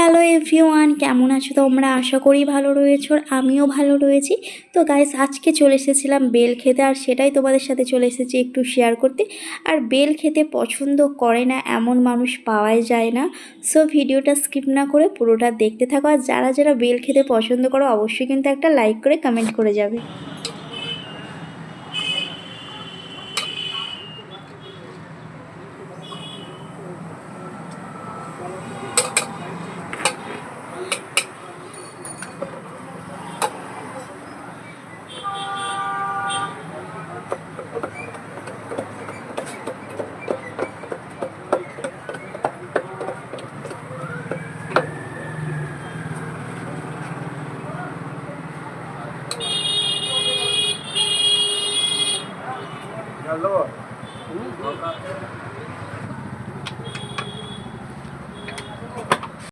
Hello everyone, কেমন আছো তোমরা? আশা করি ভালো রয়েছো, আর আমিও ভালো রয়েছি। তো গাইস, আজকে চলে এসেছিলাম বেল খেতে, আর সেটাই তোমাদের সাথে চলে এসেছি একটু শেয়ার করতে। আর বেল খেতে পছন্দ করে না এমন মানুষ পাওয়াই যায় না। সো ভিডিওটা স্কিপ না করে পুরোটা দেখতে থাকো, আর যারা যারা বেল খেতে পছন্দ করো অবশ্যই কিন্তু একটা লাইক করে কমেন্ট করে যাবে।